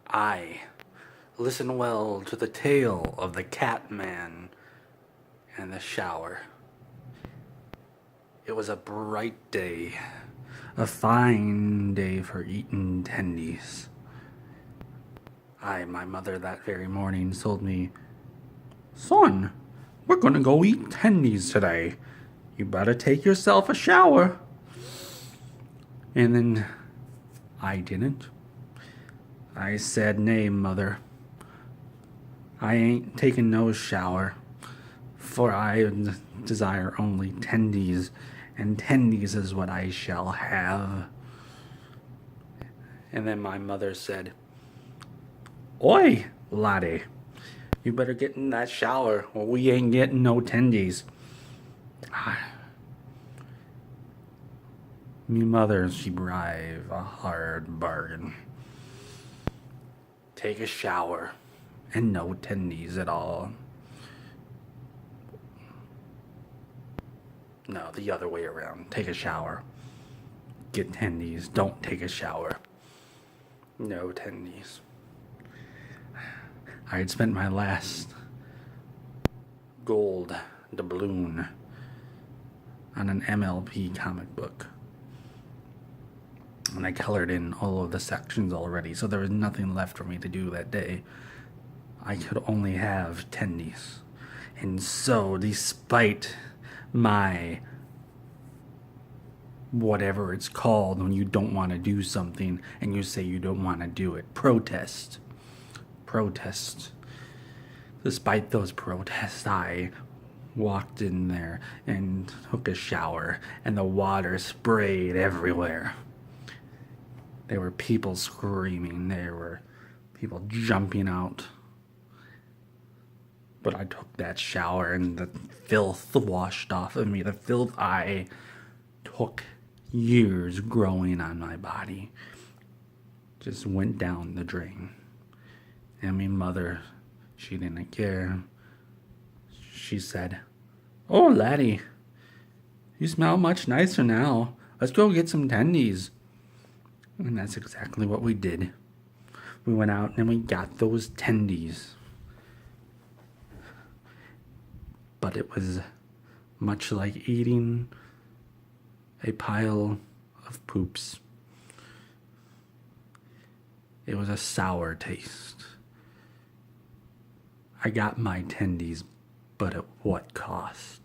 I listen well to the tale of the Catman and the shower. It was a bright day, a fine day for eating tendies. My mother that very morning told me, "Son, we're gonna go eat tendies today. You better take yourself a shower." And then I didn't. I said, "Nay, mother, I ain't taking no shower, for I desire only tendies, and tendies is what I shall have." And then my mother said, "Oi, laddie, you better get in that shower, or we ain't getting no tendies." Me mother, she drive a hard bargain. Take a shower, and no tendies at all. No, the other way around. Take a shower. Get tendies. Don't take a shower. No tendies. I had spent my last gold doubloon on an MLP comic book. And I colored in all of the sections already, so there was nothing left for me to do that day. I could only have tendies. And so, despite my whatever it's called when you don't want to do something and you say you don't want to do it, protest. Despite those protests, I walked in there and took a shower, and the water sprayed everywhere. There were people screaming, there were people jumping out. But I took that shower and the filth washed off of me. The filth I took years growing on my body just went down the drain. And my mother, she didn't care. She said, "Oh, laddie, you smell much nicer now. Let's go get some tendies." And that's exactly what we did. We went out and we got those tendies. But it was much like eating a pile of poops. It was a sour taste. I got my tendies, but at what cost?